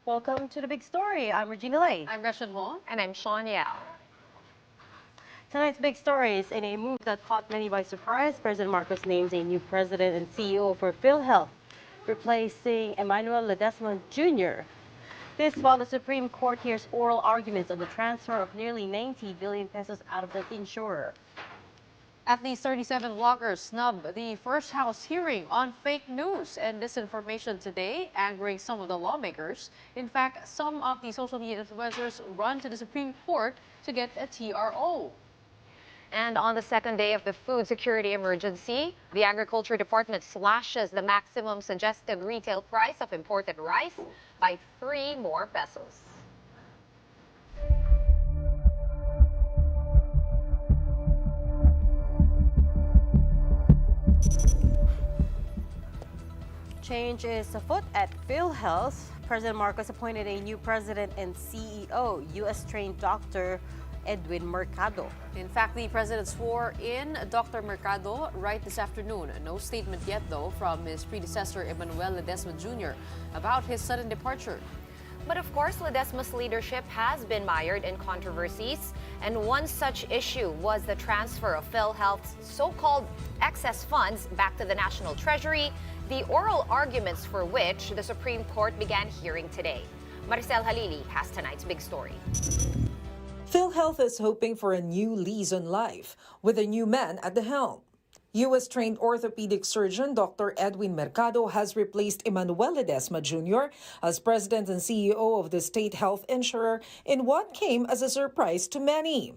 Welcome to the big story. I'm Regina. I'm Gretchen. And I'm Shawn. Tonight's big story is in a move that caught many by surprise. President Marcos names a new president and CEO for PhilHealth, replacing Emmanuel Ledesma Jr. This while the Supreme Court hears oral arguments on the transfer of nearly 90 billion pesos out of the insurer. At least 37 bloggers snub the first House hearing on fake news and disinformation today, angering some of the lawmakers. In fact, some of the social media influencers run to the Supreme Court to get a TRO. And on the second day of the food security emergency, the Agriculture Department slashes the maximum suggested retail price of imported rice by 3 more pesos. Change is afoot at PhilHealth. President Marcos appointed a new president and CEO, U.S.-trained Dr. Edwin Mercado. In fact, the president swore in Dr. Mercado right this afternoon. No statement yet, though, from his predecessor, Emmanuel Ledesma Jr., about his sudden departure. But of course, Ledesma's leadership has been mired in controversies, and one such issue was the transfer of PhilHealth's so-called excess funds back to the National Treasury, the oral arguments for which the Supreme Court began hearing today. Maricel Halili has tonight's big story. PhilHealth is hoping for a new lease on life with a new man at the helm. U.S.-trained orthopedic surgeon Dr. Edwin Mercado has replaced Emmanuel Ledesma Jr. as president and CEO of the state health insurer in what came as a surprise to many.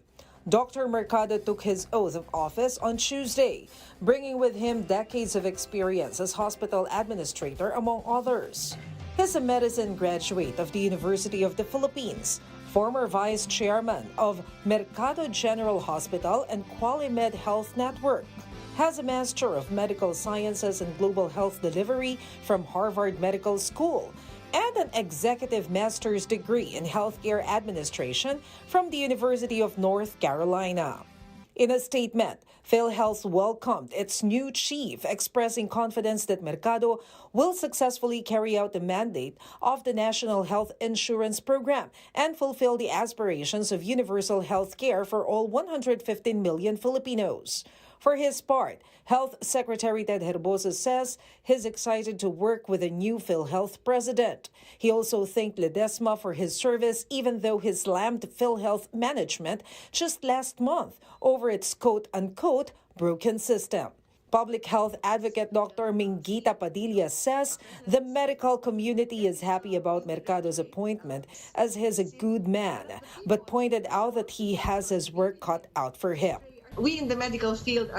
Dr. Mercado took his oath of office on Tuesday, bringing with him decades of experience as hospital administrator, among others. He's a medicine graduate of the University of the Philippines, former vice chairman of Mercado General Hospital and QualiMed Health Network, has a Master of Medical Sciences and Global Health Delivery from Harvard Medical School, and an executive master's degree in healthcare administration from the University of North Carolina. In a statement, PhilHealth welcomed its new chief, expressing confidence that Mercado will successfully carry out the mandate of the National Health Insurance Program and fulfill the aspirations of universal health care for all 115 million Filipinos. For his part, Health Secretary Ted Herbosa says he's excited to work with a new PhilHealth president. He also thanked Ledesma for his service, even though he slammed PhilHealth management just last month over its quote-unquote broken system. Public health advocate Dr. Mingita Padilla says the medical community is happy about Mercado's appointment as he's a good man, but pointed out that he has his work cut out for him. We in the medical field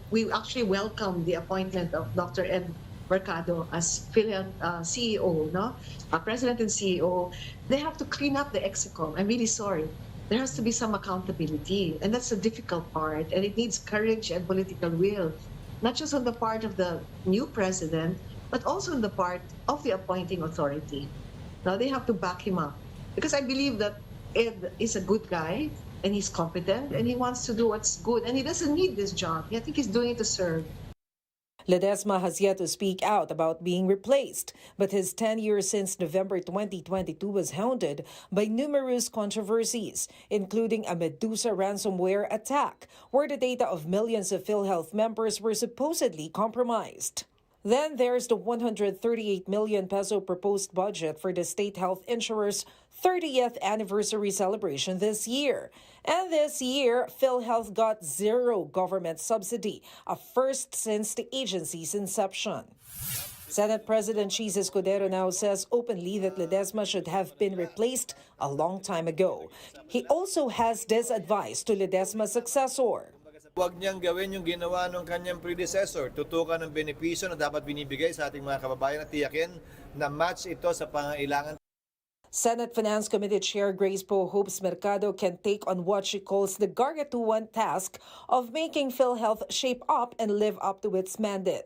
we actually welcome the appointment of Dr. Ed Mercado as PhilHealth CEO, President and CEO. They have to clean up the execom. I'm really sorry. There has to be some accountability, and that's the difficult part, and it needs courage and political will, not just on the part of the new president, but also on the part of the appointing authority. Now they have to back him up, because I believe that Ed is a good guy, and he's competent, and he wants to do what's good, and he doesn't need this job. I think he's doing it to serve. Ledesma has yet to speak out about being replaced, but his tenure since November 2022 was hounded by numerous controversies, including a Medusa ransomware attack, where the data of millions of PhilHealth members were supposedly compromised. Then there's the 138 million peso proposed budget for the state health insurer's 30th anniversary celebration this year. And this year, PhilHealth got zero government subsidy, a first since the agency's inception. Senate President Cheese Escudero now says openly that Ledesma should have been replaced a long time ago. He also has this advice to Ledesma's successor. Huwag niyang gawin yung ginawa ng kanyang predecessor. Tutukan ng benepisyo na dapat binibigay sa ating mga kababayan at tiyakin na match ito sa pangailangan. Senate Finance Committee Chair Grace Poe hopes Mercado can take on what she calls the gargantuan task of making PhilHealth shape up and live up to its mandate.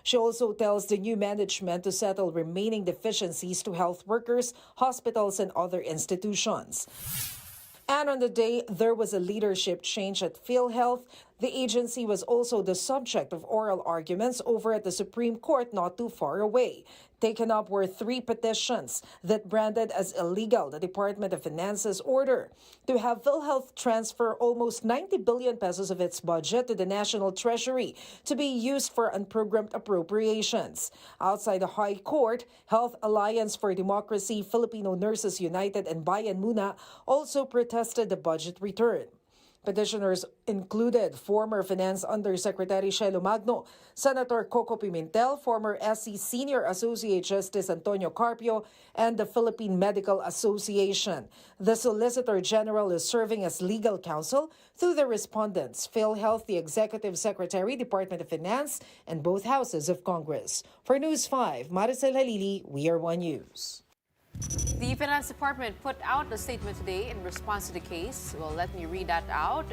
She also tells the new management to settle remaining deficiencies to health workers, hospitals, and other institutions. And on the day there was a leadership change at PhilHealth, The agency was also the subject of oral arguments over at the Supreme Court not too far away. Taken up were 3 petitions that branded as illegal the Department of Finance's order to have PhilHealth transfer almost 90 billion pesos of its budget to the National Treasury to be used for unprogrammed appropriations. Outside the High Court, Health Alliance for Democracy, Filipino Nurses United, and Bayan Muna also protested the budget return. Petitioners included former Finance Undersecretary Shawn MAGNO, Senator Coco Pimentel, former SC Senior Associate Justice Antonio Carpio, and the Philippine Medical Association. The Solicitor General is serving as legal counsel through the respondents, PhilHealth, the Executive Secretary, Department of Finance, and both houses of Congress. For News 5, Maricel Halili, We Are One News. The Finance Department put out a statement today in response to the case. Well, let me read that out,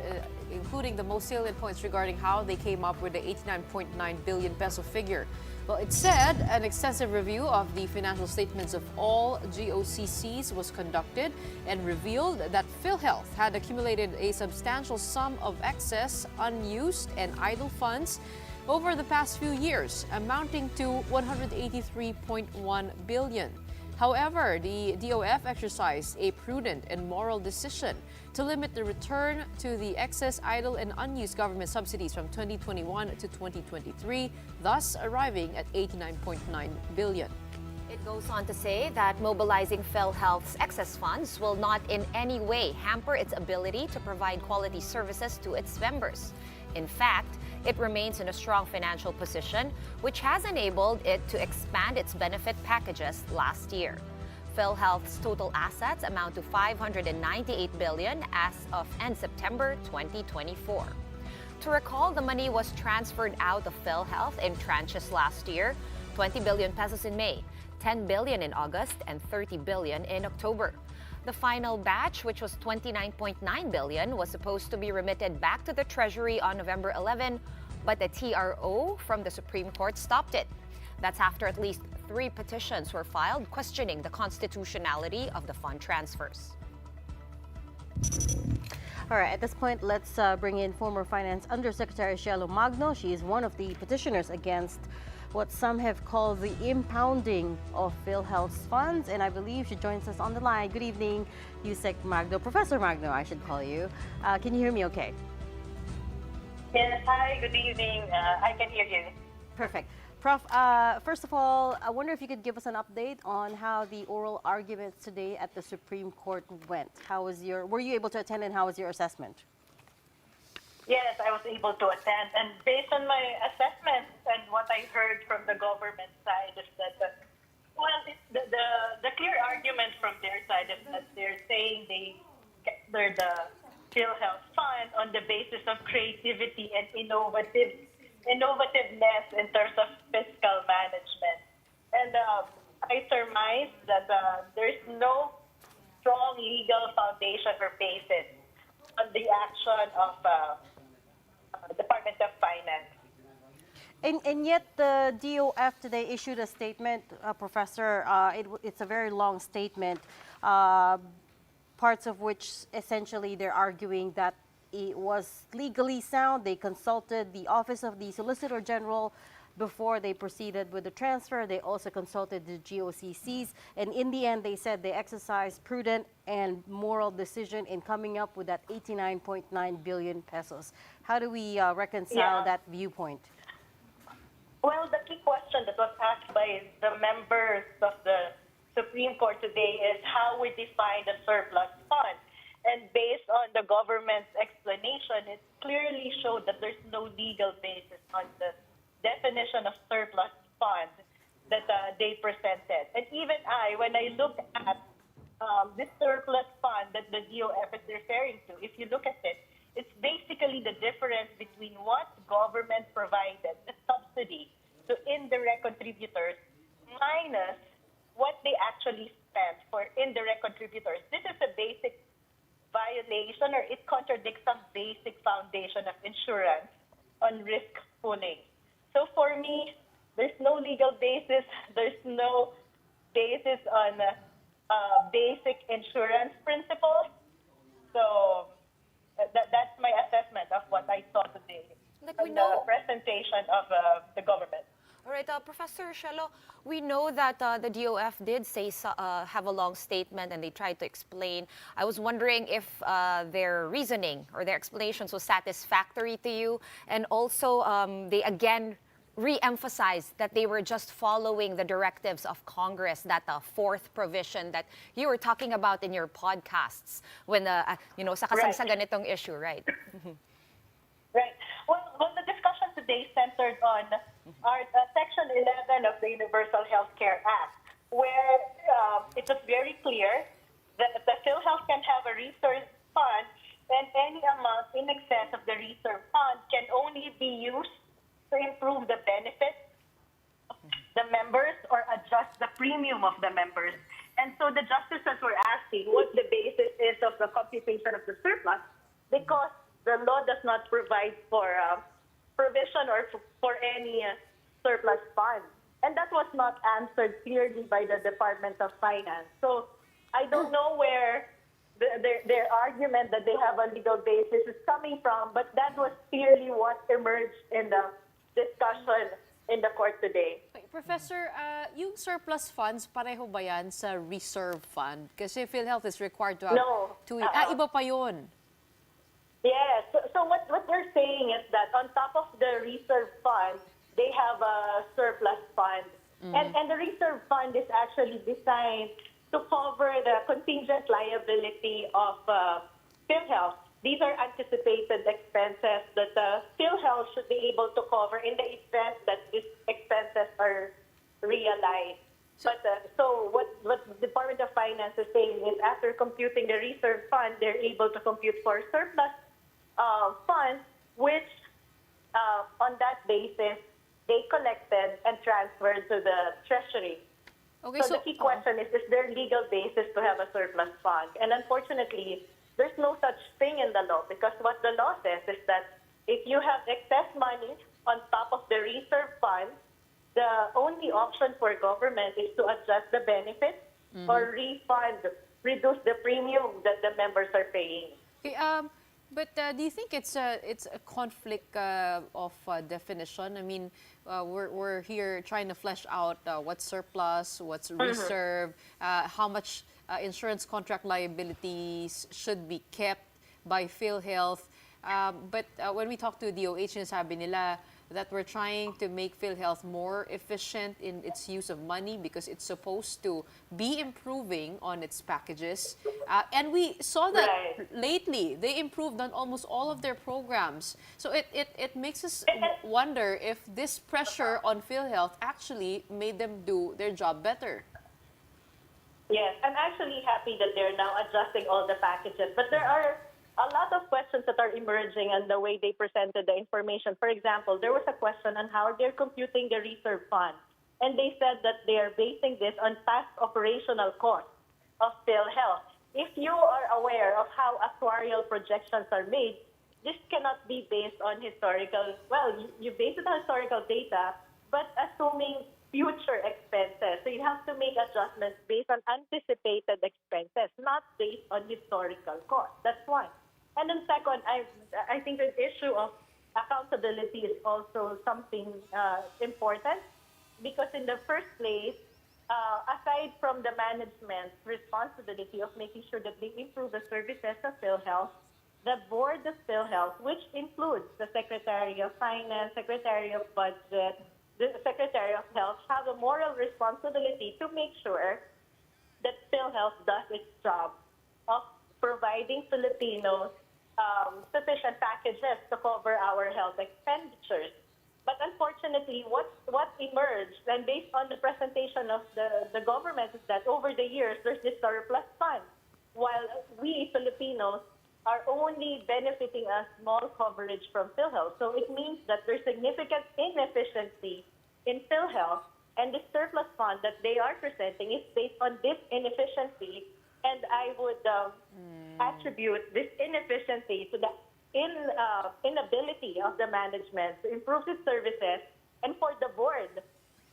including the most salient points regarding how they came up with the 89.9 billion peso figure. Well, it said an extensive review of the financial statements of all GOCCs was conducted and revealed that PhilHealth had accumulated a substantial sum of excess, unused, and idle funds over the past few years, amounting to 183.1 billion. However, the DOF exercised a prudent and moral decision to limit the return to the excess, idle, and unused government subsidies from 2021 to 2023, thus arriving at 89.9 billion. It goes on to say that mobilizing PhilHealth's excess funds will not in any way hamper its ability to provide quality services to its members. In fact, it remains in a strong financial position, which has enabled it to expand its benefit packages last year. PhilHealth's total assets amount to 598 billion as of end September 2024. To recall, the money was transferred out of PhilHealth in tranches last year, 20 billion pesos in May, 10 billion in August, and 30 billion in October. The final batch, which was 29.9 billion, was supposed to be remitted back to the Treasury on November 11, but the TRO from the Supreme Court stopped it. That's after at least 3 petitions were filed questioning the constitutionality of the fund transfers. All right, at this point, let's bring in former Finance Undersecretary Shawn MAGNO. She is one of the petitioners against what some have called the impounding of PhilHealth's funds, and I believe she joins us on the line. Good evening, Usec MAGNO, Professor MAGNO, I should call you. Can you hear me okay? Yes, hi, good evening. I can hear you. Perfect. Prof, first of all, I wonder if you could give us an update on how the oral arguments today at the Supreme Court went. Were you able to attend, and how was your assessment? Yes, I was able to attend, and based on my assessment and what I heard from the government side is that, the clear argument from their side is that they're saying they're the PhilHealth fund on the basis of creativity and innovativeness in terms of fiscal management. And I surmise that there's no strong legal foundation or basis on the action of Department of Finance. And yet the DOF today issued a statement, Professor. It's a very long statement, parts of which essentially they're arguing that it was legally sound. They consulted the Office of the Solicitor General before they proceeded with the transfer. They also consulted the GOCCs, and in the end they said they exercised prudent and moral decision in coming up with that 89.9 billion pesos. How do we reconcile that viewpoint? Well, the key question that was asked by the members of the Supreme Court today is how we define the surplus fund. And based on the government's explanation, it clearly showed that there's no legal basis on the definition of surplus fund that they presented. And even when I look at this surplus fund that the DOF is referring to, if you look at it, it's basically the difference between what government provided, the subsidy to indirect contributors, minus what they actually spent for indirect contributors. This is a basic violation, or it contradicts some basic foundation of insurance on risk pooling. So for me, there's no legal basis. There's no basis on basic insurance principles. So That's my assessment of what I saw today Like we from know. the presentation of the government. All right, Professor Shello, we know that the DOF did say have a long statement and they tried to explain. I was wondering if their reasoning or their explanations was satisfactory to you, and also they again re-emphasized that they were just following the directives of Congress, that fourth provision that you were talking about in your podcasts when sa kasagsagan nitong issue, right? Right. Well, the discussion today centered on our Section 11 of the Universal Health Care Act, where it was very clear that the PhilHealth can have a reserve fund, and any amount in excess of the reserve fund can only be used to improve the benefits of the members or adjust the premium of the members. And so the justices were asking what the basis is of the computation of the surplus, because the law does not provide for provision or for any surplus fund. And that was not answered clearly by the Department of Finance. So I don't know where their argument that they have a legal basis is coming from, but that was clearly what emerged in the discussion in the court today. Professor, yung surplus funds, pareho ba yan sa reserve fund? Kasi PhilHealth is required to have No. iba pa yun. Yes. So what they're saying is that on top of the reserve fund, they have a surplus fund. And the reserve fund is actually designed to cover the contingent liability of PhilHealth. These are anticipated expenses that PhilHealth should be able to cover in the event that these expenses are realized. So what the Department of Finance is saying is after computing the reserve fund, they're able to compute for surplus funds, which on that basis, they collected and transferred to the Treasury. Okay, So the key question is there legal basis to have a surplus fund? And unfortunately, there's no such thing in the law, because what the law says is that if you have excess money on top of the reserve fund, the only option for government is to adjust the benefits or refund, reduce the premium that the members are paying. Okay, but do you think it's a conflict of definition? I mean, we're here trying to flesh out what's surplus, what's reserve, how much insurance contract liabilities should be kept by PhilHealth. But when we talk to DOH, sabi nila that we're trying to make PhilHealth more efficient in its use of money because it's supposed to be improving on its packages. And we saw that lately. They improved on almost all of their programs. So it makes us wonder if this pressure on PhilHealth actually made them do their job better. Yes, I'm actually happy that they're now adjusting all the packages, but there are a lot of questions that are emerging on the way they presented the information. For example, there was a question on how they're computing the reserve fund, and they said that they are basing this on past operational costs of PhilHealth. If you are aware of how actuarial projections are made, this cannot be based on historical, well, you base it on historical data, but assuming future expenses. So you have to make adjustments based on anticipated expenses, not based on historical costs. That's one. And then second, I think the issue of accountability is also something important, because in the first place, aside from the management's responsibility of making sure that they improve the services of PhilHealth, the board of PhilHealth, which includes the Secretary of Finance, Secretary of Budget, the Secretary of Health, have a moral responsibility to make sure that PhilHealth does its job of providing Filipinos sufficient packages to cover our health expenditures. But unfortunately, what emerged, and based on the presentation of the government, is that over the years, there's this surplus fund, while we Filipinos are only benefiting a small coverage from PhilHealth. So it means that there's significant inefficiency in PhilHealth, and the surplus fund that they are presenting is based on this inefficiency. And I would attribute this inefficiency to the inability of the management to improve its services, and for the board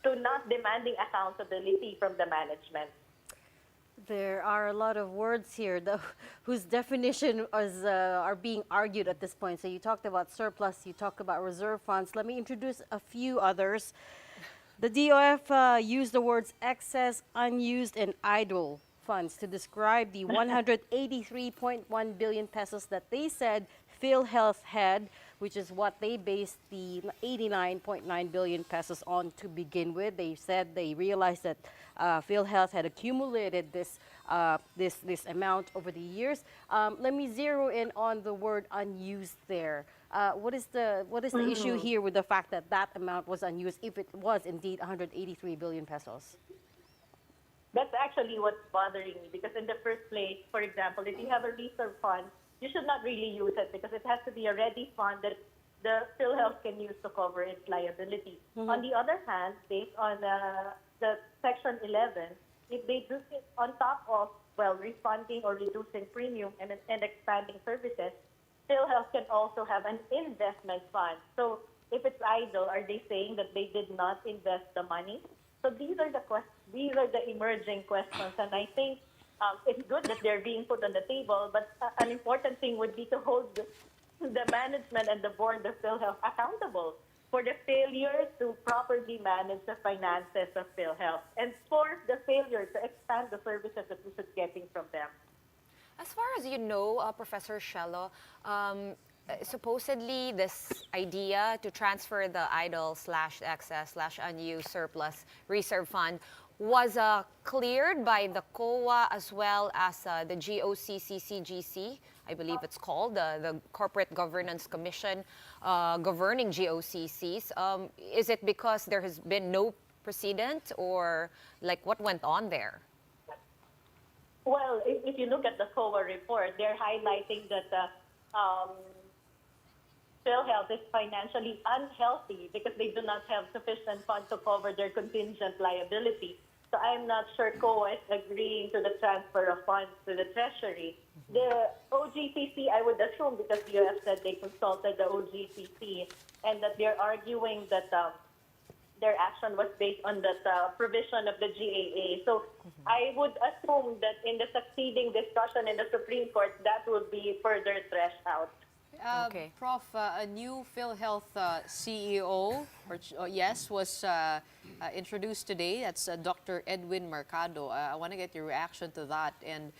to not demanding accountability from the management. There are a lot of words here whose definition are being argued at this point. So you talked about surplus, you talked about reserve funds. Let me introduce a few others. The DOF used the words excess, unused, and idle funds to describe the 183.1 billion pesos that they said PhilHealth had, which is what they based the 89.9 billion pesos on to begin with. They said they realized that PhilHealth had accumulated this amount over the years. Let me zero in on the word unused there. What is the issue here with the fact that that amount was unused, if it was indeed 183 billion pesos? That's actually what's bothering me, because in the first place, for example, if you have a reserve fund, you should not really use it because it has to be a ready fund that the PhilHealth can use to cover its liability. On the other hand, based on the Section 11, if they do it on top of, well, refunding or reducing premium and expanding services, PhilHealth can also have an investment fund. So if it's idle, are they saying that they did not invest the money? So these are the emerging questions, and I think it's good that they're being put on the table. But an important thing would be to hold the management and the board of PhilHealth accountable for the failure to properly manage the finances of PhilHealth and for the failure to expand the services that we should getting from them. As far as you know, Professor Shello, supposedly this idea to transfer the idle / excess / unused surplus reserve fund was cleared by the COA as well as the GOCCCGC, I believe it's called, the Corporate Governance Commission governing GOCCs. Is it because there has been no precedent, or like what went on there? Well, if you look at the COA report, they're highlighting that PhilHealth is financially unhealthy because they do not have sufficient funds to cover their contingent liability. So I'm not sure COA is agreeing to the transfer of funds to the Treasury. The OGCC, I would assume, because you have said they consulted the OGCC, and that they're arguing that their action was based on the provision of the GAA. So I would assume that in the succeeding discussion in the Supreme Court, that will be further threshed out. Okay. Prof, a new PhilHealth CEO, was introduced today. That's Dr. Edwin Mercado. I want to get your reaction to that. And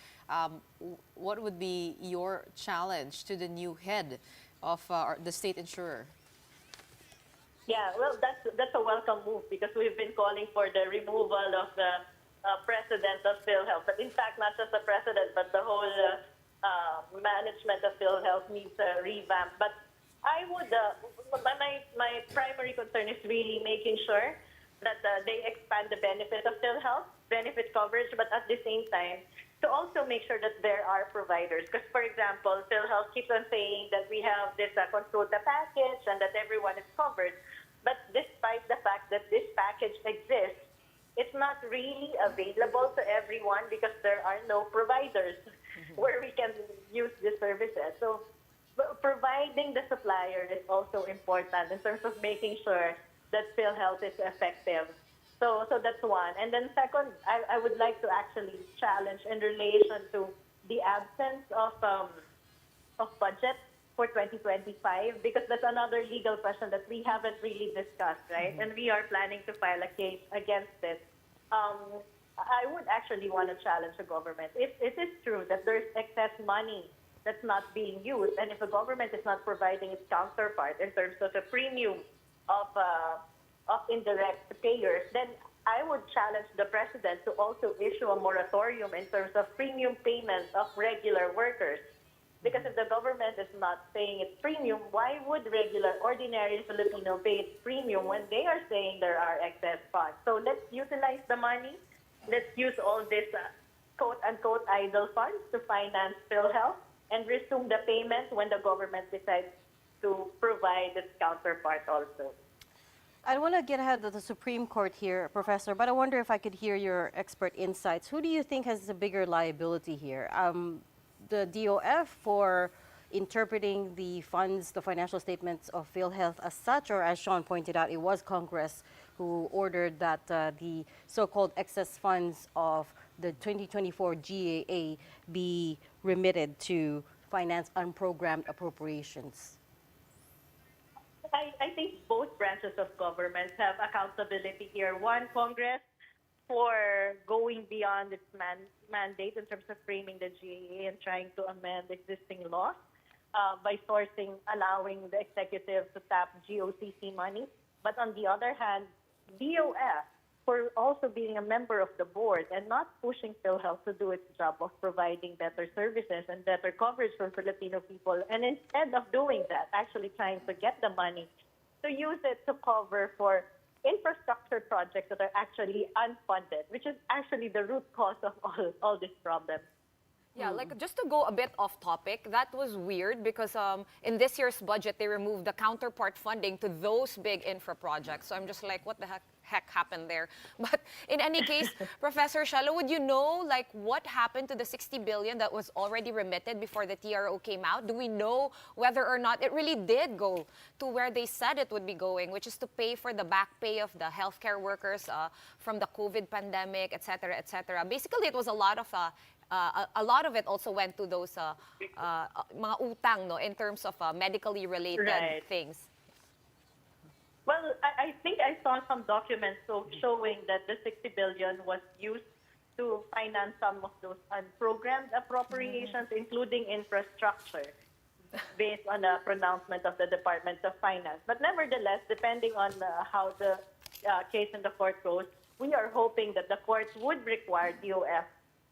what would be your challenge to the new head of the state insurer? Yeah, well, that's a welcome move because we've been calling for the removal of the president of PhilHealth. But in fact, not just the president, but the whole management of PhilHealth needs a revamp. But I would, my primary concern is really making sure that they expand the benefit of PhilHealth, benefit coverage, but at the same time, to also make sure that there are providers. Because, for example, PhilHealth keeps on saying that we have this consulta package and that everyone is covered. But despite the fact that this package exists, it's not really available to everyone because there are no providers where we can use the services. So providing the supplier is also important in terms of making sure that PhilHealth is effective. So that's one. And then second, I would like to actually challenge in relation to the absence of budget for 2025, because that's another legal question that we haven't really discussed, right? And we are planning to file a case against it. I would actually want to challenge the government. If it is true that there's excess money that's not being used, and if the government is not providing its counterpart in terms of the premium of indirect payers, then I would challenge the president to also issue a moratorium in terms of premium payments of regular workers. Because if the government is not paying its premium, why would regular, ordinary Filipino pay its premium when they are saying there are excess funds? So let's utilize the money. Let's use all this quote-unquote idle funds to finance PhilHealth and resume the payments when the government decides to provide its counterpart also. I want to get ahead of the Supreme Court here, Professor, but I wonder if I could hear your expert insights. Who do you think has the bigger liability here? The DOF for interpreting the funds, the financial statements of PhilHealth as such, or as Shawn pointed out, it was Congress who ordered that the so-called excess funds of the 2024 GAA be remitted to finance unprogrammed appropriations. I think both branches of government have accountability here. One, Congress for going beyond its mandate in terms of framing the GAA and trying to amend existing laws by allowing the executive to tap GOCC money. But on the other hand, DOF for also being a member of the board and not pushing PhilHealth to do its job of providing better services and better coverage for Filipino people. And instead of doing that, actually trying to get the money to use it to cover for infrastructure projects that are actually unfunded, which is actually the root cause of all these problems. Yeah, like just to go a bit off topic, that was weird because in this year's budget, they removed the counterpart funding to those big infra projects. So I'm just like, what the heck happened there? But in any case, Professor Shallow, would you know like what happened to the 60 billion that was already remitted before the TRO came out? Do we know whether or not it really did go to where they said it would be going, which is to pay for the back pay of the healthcare workers from the COVID pandemic, et cetera, et cetera? Basically, it was a lot of it also went to those mga utang, no, in terms of medically related things. Well, I think I saw some documents showing that the 60 billion was used to finance some of those unprogrammed appropriations, including infrastructure, based on a pronouncement of the Department of Finance. But nevertheless, depending on how the case in the court goes, we are hoping that the court would require DOF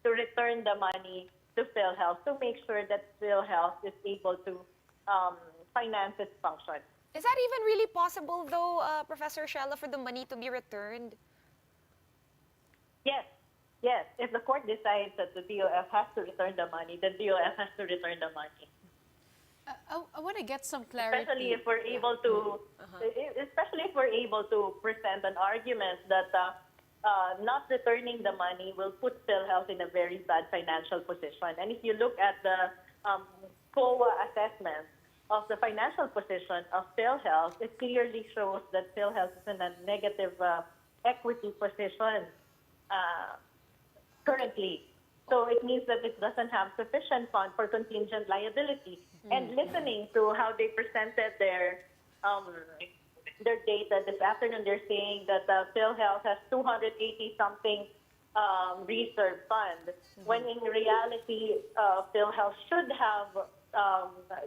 to return the money to PhilHealth to make sure that PhilHealth is able to finance its function. Is that even really possible, though, Professor Shella, for the money to be returned? Yes. If the court decides that the DOF has to return the money, then DOF has to return the money. I want to get some clarity. Especially if we're able to present an argument that not returning the money will put PhilHealth in a very bad financial position. And if you look at the COA assessment of the financial position of PhilHealth, it clearly shows that PhilHealth is in a negative equity position currently. So it means that it doesn't have sufficient fund for contingent liability. And listening to how they presented their data this afternoon, they're saying that PhilHealth has 280-something reserve fund, when in reality, PhilHealth should have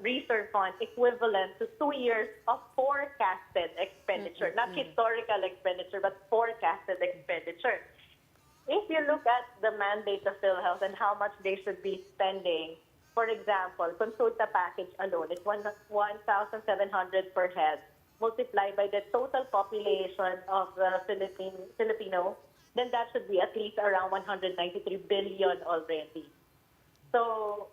reserve fund equivalent to 2 years of forecasted expenditure, not historical expenditure, but forecasted expenditure. If you look at the mandate of PhilHealth and how much they should be spending, for example, consulta package alone is 1,700 per head, multiplied by the total population of Filipino, then that should be at least around 193 billion already. So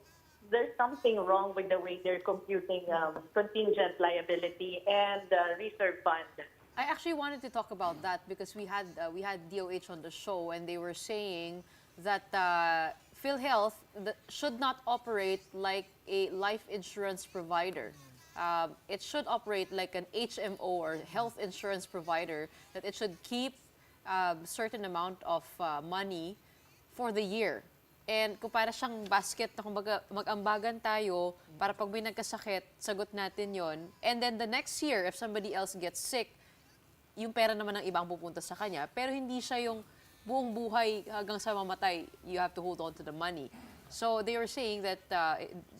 there's something wrong with the way they're computing contingent liability and reserve fund. I actually wanted to talk about that because we had DOH on the show and they were saying that PhilHealth should not operate like a life insurance provider. It should operate like an HMO or health insurance provider, that it should keep certain amount of money for the year. And kung para siyang basket na kumbaga mag-ambagan tayo para pag may nagkasakit, sagot natin yon. And then the next year, if somebody else gets sick, yung pera naman ng ibang pupunta sa kanya. Pero hindi siya yung buong buhay hanggang sa mamatay, you have to hold on to the money. So they were saying that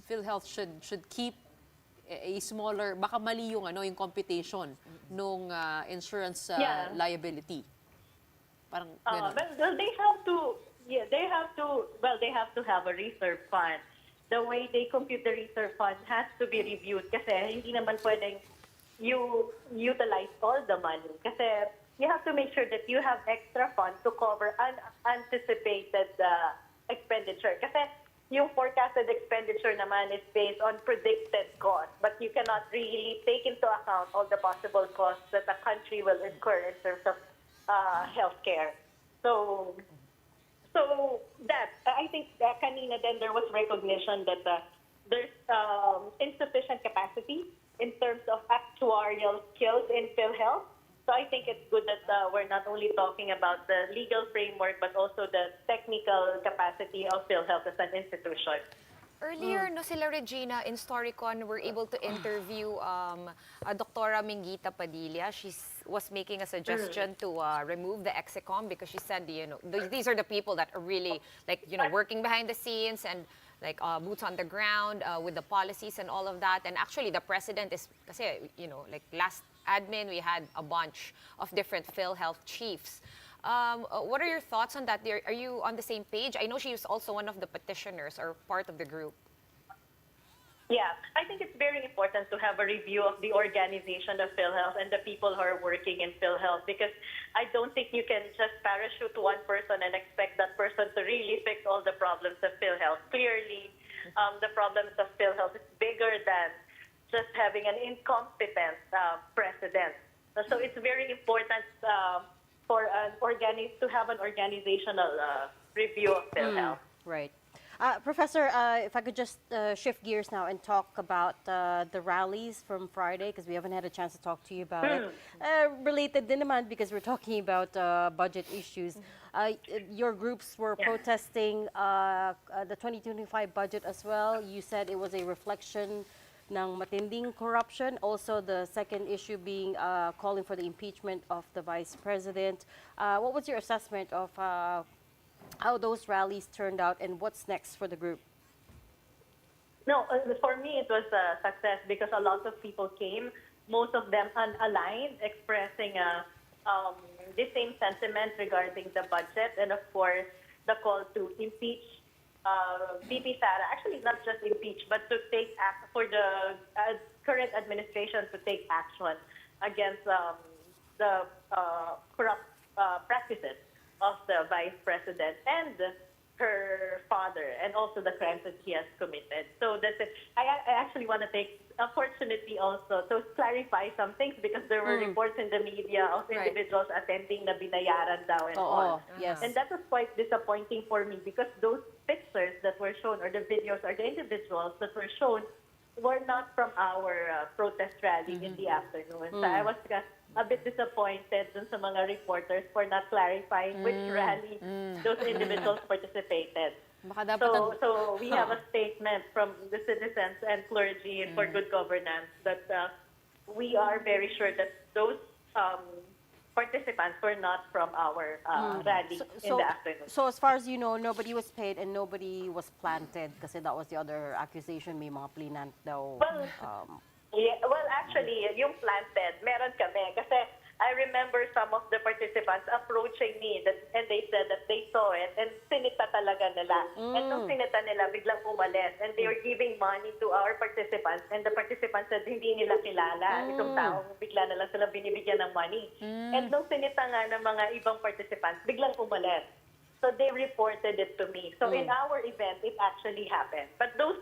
PhilHealth should keep a smaller, baka mali yung yung computation nung insurance liability. Parang well, they have to. Yeah, they have to have a reserve fund. The way they compute the reserve fund has to be reviewed kasi hindi naman pwedeng you utilize all the money. Kasi you have to make sure that you have extra funds to cover unanticipated expenditure. Kasi yung forecasted expenditure naman is based on predicted costs, but you cannot really take into account all the possible costs that a country will incur in terms of healthcare. So that, I think kanina then there was recognition that there's insufficient capacity in terms of actuarial skills in PhilHealth. So I think it's good that we're not only talking about the legal framework, but also the technical capacity of PhilHealth as an institution. Earlier, no, sila Regina in Storycon were able to interview Dr. Mingita Padilla. She was making a suggestion to remove the execom because she said, these are the people that are really working behind the scenes and boots on the ground with the policies and all of that. And actually, the president is, kasi, last admin, we had a bunch of different PhilHealth chiefs. What are your thoughts on that? Are you on the same page? I know she is also one of the petitioners or part of the group. Yeah, I think it's very important to have a review of the organization of PhilHealth and the people who are working in PhilHealth, because I don't think you can just parachute one person and expect that person to really fix all the problems of PhilHealth. Clearly, the problems of PhilHealth is bigger than just having an incompetent president. So it's very important for to have an organizational review of PhilHealth. Right. Professor, if I could just shift gears now and talk about the rallies from Friday, because we haven't had a chance to talk to you about it. Related din naman, because we're talking about budget issues. Your groups were protesting the 2025 budget as well. You said it was a reflection ng matinding corruption. Also, the second issue being calling for the impeachment of the Vice President. What was your assessment of how those rallies turned out and what's next for the group? No, for me it was a success because a lot of people came, most of them unaligned, expressing the same sentiment regarding the budget and of course the call to impeach VP Sara, actually not just impeach, but to take act for the current administration to take action against the corrupt practices of the Vice President and her father, and also the crimes that he has committed. So that's it. I actually want to take opportunity also to clarify some things because there were reports in the media of individuals attending na binayaran daw and all. Yes. And that was quite disappointing for me because those pictures that were shown or the videos or the individuals that were shown were not from our protest rally in the afternoon. So I was a bit disappointed dun sa mga reporters for not clarifying which rally those individuals participated. So we have a statement from the citizens and clergy for good governance that we are very sure that those participants were not from our rally in the afternoon. So as far as you know, nobody was paid and nobody was planted kasi that was the other accusation, may mga plinant daw. Well, actually, yung planted, meron kami. Kasi I remember some of the participants approaching me and they said that they saw it and sinita talaga nila. And nung sinita nila, biglang umalis. And they were giving money to our participants. And the participants said hindi nila kilala itong taong bigla na lang sila binibigyan ng money. And nung sinita nga ng mga ibang participants, biglang umalis. So they reported it to me. So in our event, it actually happened. But those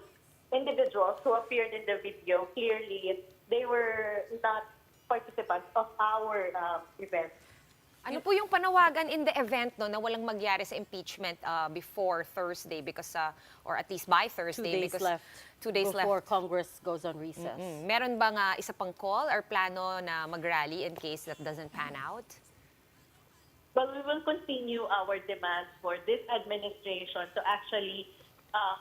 individuals who appeared in the video, clearly, they were not participants of our event. Ano po yung panawagan in the event na walang magyari sa impeachment before Thursday because or at least by Thursday 2 days because left 2 days before left. Congress goes on recess. Meron bang isa pang call or plano na mag-rally in case that doesn't pan out? But we will continue our demands for this administration to actually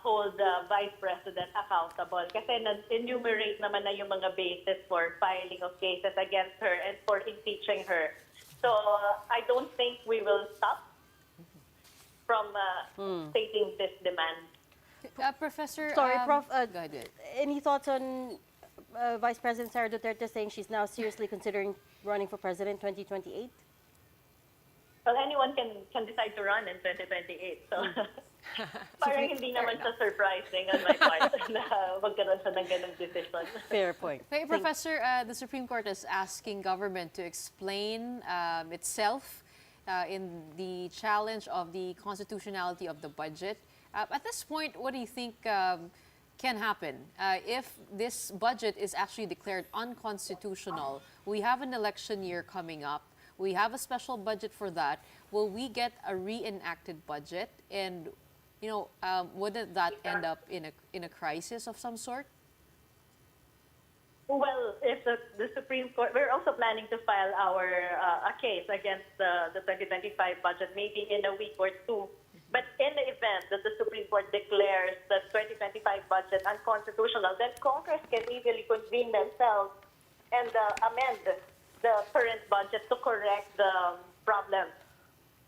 hold the Vice President accountable. Kasi enumerate naman na yung mga basis for filing of cases against her and for impeaching her. So I don't think we will stop from stating this demand. Professor, Sorry, Prof. go ahead. Any thoughts on Vice President Sara Duterte saying she's now seriously considering running for president 2028? Well, anyone can decide to run in 2028. So parang hindi naman siya surprising on my part na magkaroon siya ng ganung decision. Fair point. Hey, Professor, the Supreme Court is asking government to explain itself in the challenge of the constitutionality of the budget. At this point, what do you think can happen? If this budget is actually declared unconstitutional, we have an election year coming up. We have a special budget for that. Will we get a reenacted budget? And, wouldn't that end up in a crisis of some sort? Well, if the Supreme Court, we're also planning to file our a case against the 2025 budget, maybe in a week or two. But in the event that the Supreme Court declares the 2025 budget unconstitutional, then Congress can easily convene themselves and amend the current budget to correct the problem.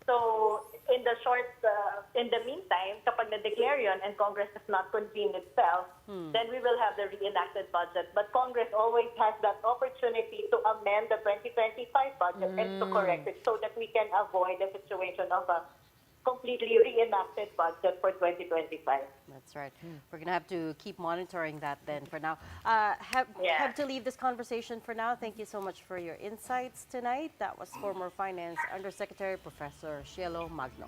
So in the meantime, kapag na-declare yun and Congress does not convene itself, then we will have the reenacted budget. But Congress always has that opportunity to amend the 2025 budget and to correct it so that we can avoid the situation of a completely reenacted budget for 2025. That's right. We're going to have to keep monitoring that then for now. Have to leave this conversation for now. Thank you so much for your insights tonight. That was former Finance Undersecretary Professor CIELO MAGNO.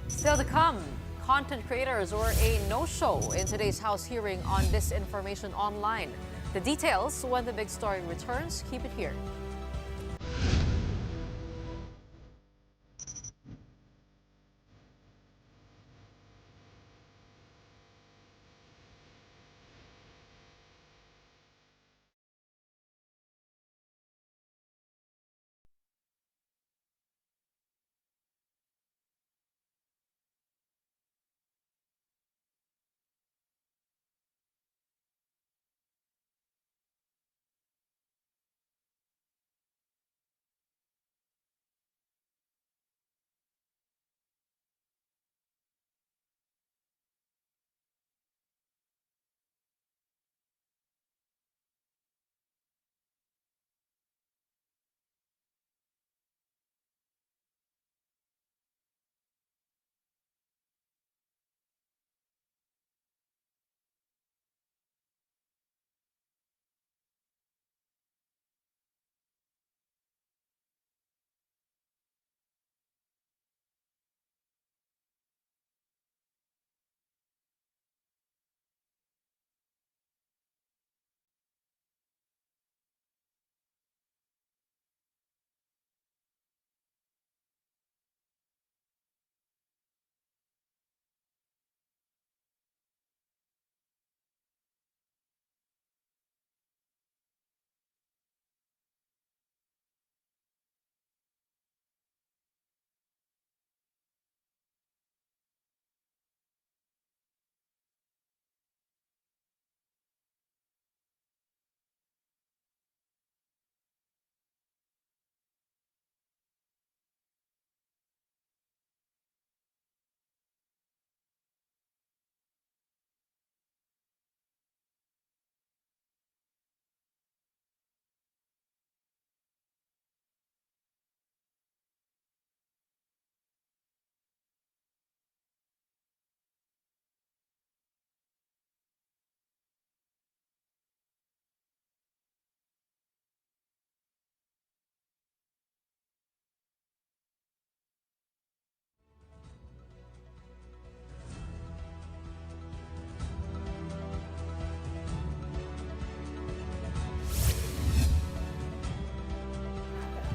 Still to come, content creators were a no-show in today's House hearing on disinformation online. The details when the big story returns. Keep it here.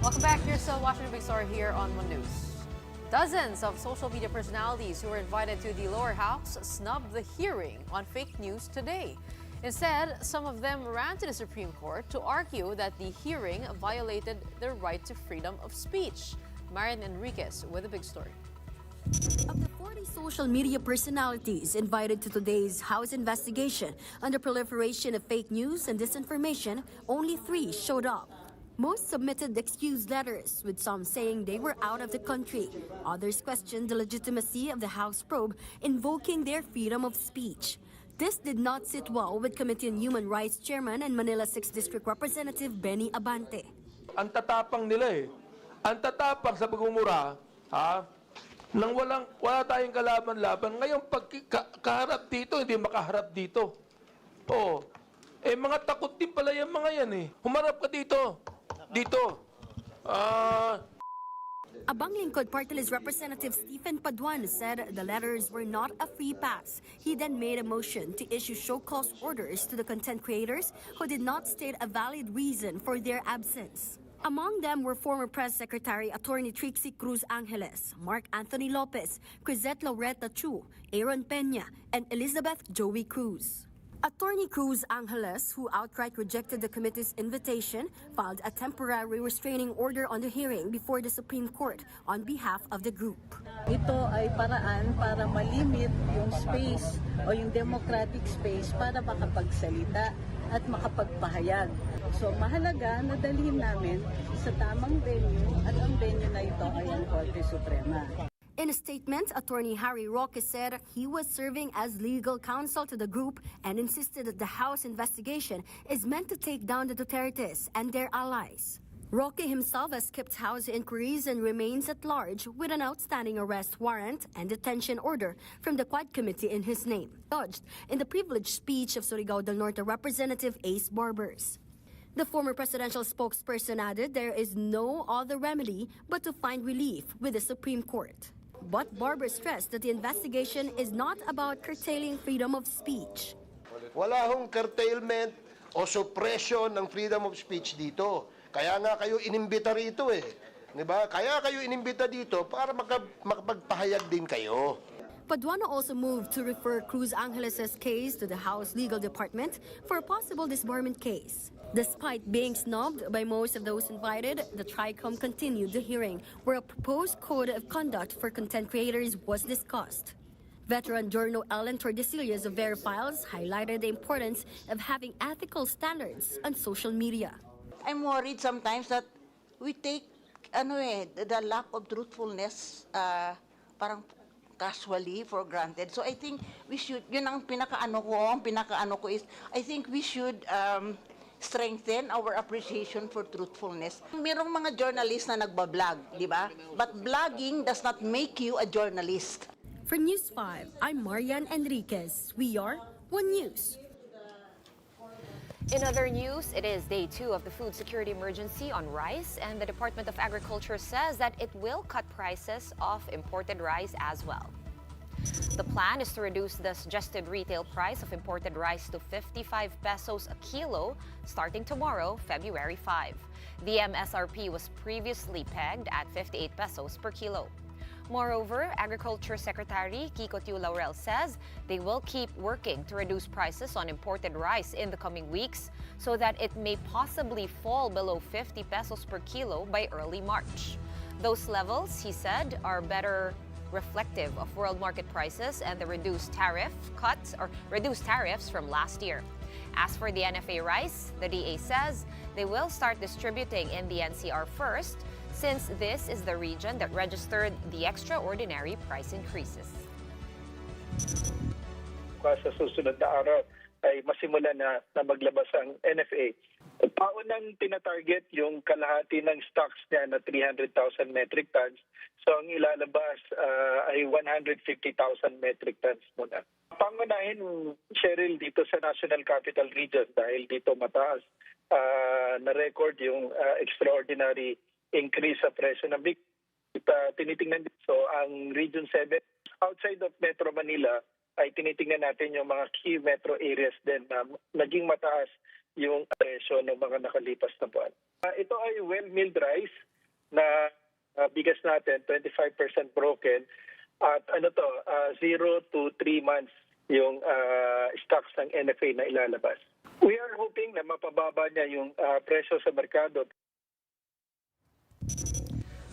Welcome back. You're still watching the big story here on One News. Dozens of social media personalities who were invited to the lower house snubbed the hearing on fake news today. Instead, some of them ran to the Supreme Court to argue that the hearing violated their right to freedom of speech. Marian Enriquez with the big story. Of the 40 social media personalities invited to today's House investigation on the proliferation of fake news and disinformation, only 3 showed up. Most submitted excuse letters, with some saying they were out of the country. Others questioned the legitimacy of the House probe, invoking their freedom of speech. This did not sit well with Committee on Human Rights Chairman and Manila 6th District Representative Benny Abante. Ang tatapang nila Ang tatapang sa pagmumura, nang wala tayong kalaban-laban. Ngayon, pag kaharap dito, hindi makaharap dito. Mga takot din pala yung mga yan Humarap ka dito. Abang Lingkod Party List Representative Stephen Paduan said the letters were not a free pass. He then made a motion to issue show-cause orders to the content creators who did not state a valid reason for their absence. Among them were former Press Secretary Attorney Trixie Cruz Angeles, Mark Anthony Lopez, Crisette Laureta Chu, Aaron Peña, and Elizabeth Joey Cruz. Attorney Cruz Angeles, who outright rejected the committee's invitation, filed a temporary restraining order on the hearing before the Supreme Court on behalf of the group. Ito ay paraan para malimit yung space o yung democratic space para makapagsalita at makapagpahayag. So mahalaga na dalhin namin sa tamang venue at ang venue na ito ay ang Korte Suprema. In a statement, Attorney Harry Roque said he was serving as legal counsel to the group and insisted that the House investigation is meant to take down the Dutertes and their allies. Roque himself has skipped House inquiries and remains at large with an outstanding arrest warrant and detention order from the Quad Committee in his name, lodged in the privileged speech of Surigao del Norte Representative Ace Barbers. The former presidential spokesperson added there is no other remedy but to find relief with the Supreme Court. But Barber stressed that the investigation is not about curtailing freedom of speech. Wala hong curtailment o suppression ng freedom of speech dito. Kaya nga kayo inimbita rito eh. Diba? Kaya kayo inimbita dito para makapagpahayag din kayo. Paduano also moved to refer Cruz Angeles' case to the House Legal Department for a possible disbarment case. Despite being snubbed by most of those invited, the TRICOM continued the hearing, where a proposed code of conduct for content creators was discussed. Veteran journal Ellen Tordesillas of Verifiles highlighted the importance of having ethical standards on social media. I'm worried sometimes that we take the lack of truthfulness parang casually for granted. So I think we should, yun ang pinakaano ko is, I think we should strengthen our appreciation for truthfulness. Merong mga journalists na nagbablog, di ba? But blogging does not make you a journalist. For News 5, I'm Marian Enriquez. We are One News. In other news, it is day 2 of the food security emergency on rice, and the Department of Agriculture says that it will cut prices of imported rice as well. The plan is to reduce the suggested retail price of imported rice to 55 pesos a kilo starting tomorrow, February 5. The MSRP was previously pegged at 58 pesos per kilo. Moreover, Agriculture Secretary Kiko Tiu Laurel says they will keep working to reduce prices on imported rice in the coming weeks so that it may possibly fall below 50 pesos per kilo by early March. Those levels, he said, are better reflective of world market prices and the reduced tariffs from last year. As for the NFA rice, the DA says they will start distributing in the NCR first, since this is the region that registered the extraordinary price increases. Sa susunod na araw ay masimula na maglabas ang NFA. Paunang tinatarget yung kalahati ng stocks niya na 300,000 metric tons. So ang ilalabas ay 150,000 metric tons muna. Pangunahin, Cheryl, dito sa National Capital Region dahil dito mataas na-record yung extraordinary increase sa presyo ng beef. Tinitingnan dito. So ang Region 7, outside of Metro Manila, ay tinitingnan natin yung mga key metro areas din na naging mataas yung presyo ng mga nakalipas na buwan. Ito ay well-milled rice na bigas natin, 25% broken. At 0 to 3 months yung stocks ng NFA na ilalabas. We are hoping na mapababa niya yung presyo sa merkado.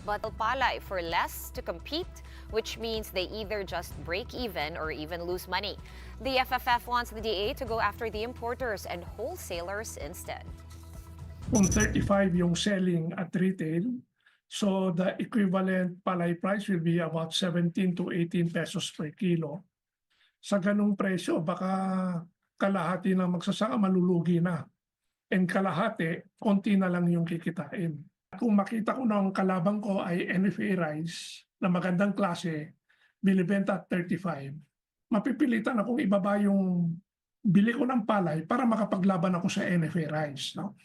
But palay for less to compete, which means they either just break even or even lose money. The FFF wants the DA to go after the importers and wholesalers instead. Kung 35 yung selling at retail, so the equivalent palay price will be about 17 to 18 pesos per kilo. Sa ganung presyo, baka kalahati ng magsasaka malulugi na. And kalahati, konti na lang yung kikitain. Kung makita ko na ang kalabang ko ay NFA rice na magandang klase, binibenta at 35, mapipilitan akong ibaba yung bili ko ng palay para makapaglaban ako sa NFA rice. No?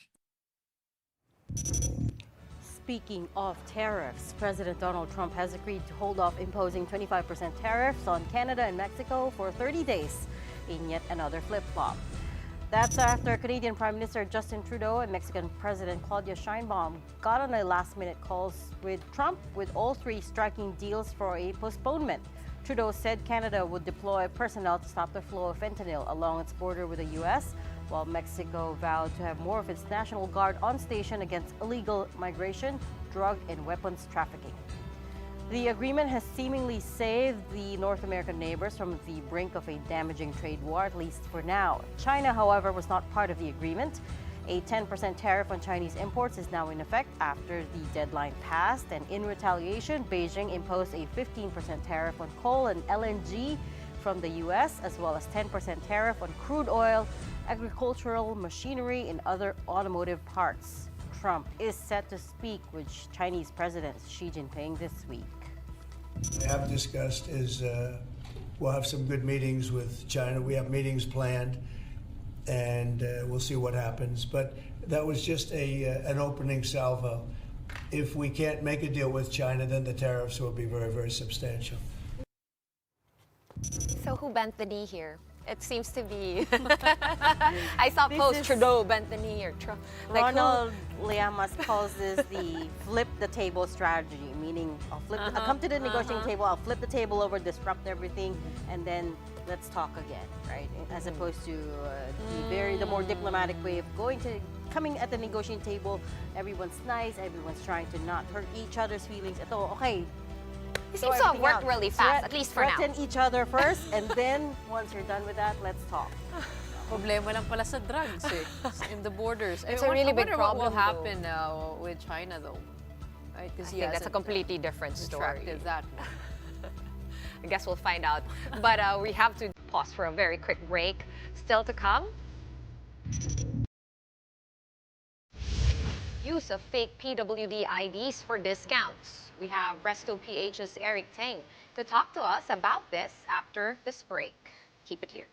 Speaking of tariffs, President Donald Trump has agreed to hold off imposing 25% tariffs on Canada and Mexico for 30 days in yet another flip-flop. That's after Canadian Prime Minister Justin Trudeau and Mexican President Claudia Sheinbaum got on a last-minute calls with Trump, with all three striking deals for a postponement Trudeau said Canada would deploy personnel to stop the flow of fentanyl along its border with the U.S., while Mexico vowed to have more of its National Guard on station against illegal migration, drug, and weapons trafficking. The agreement has seemingly saved the North American neighbors from the brink of a damaging trade war, at least for now. China, however, was not part of the agreement. A 10% tariff on Chinese imports is now in effect after the deadline passed, and in retaliation, Beijing imposed a 15% tariff on coal and LNG from the U.S., as well as 10% tariff on crude oil, agricultural machinery, and other automotive parts. Trump is set to speak with Chinese President Xi Jinping this week. I have discussed is we'll have some good meetings with China. We have meetings planned, and we'll see what happens. But that was just an opening salvo. If we can't make a deal with China, then the tariffs will be very, very substantial. So who bent the knee here? It seems to be. I saw post Trudeau bent the knee or Trump. Ronald Liamas calls this the flip the table strategy, meaning I'll come to the negotiating table, I'll flip the table over, disrupt everything, and then let's talk again, right? As opposed to the more diplomatic way of coming at the negotiating table. Everyone's nice, everyone's trying to not hurt each other's feelings. Ito, okay. It seems to have worked really fast, at least for now. Threaten each other first, and then once you're done with that, let's talk. Problema lang pala sa drugs in the borders. It's a really big problem. What will happen with China though? Right? I think that's a completely different story. That I guess we'll find out. But we have to pause for a very quick break. Still to come. Use of fake PWD IDs for discounts. We have Resto PH's Eric Teng to talk to us about this after this break. Keep it here.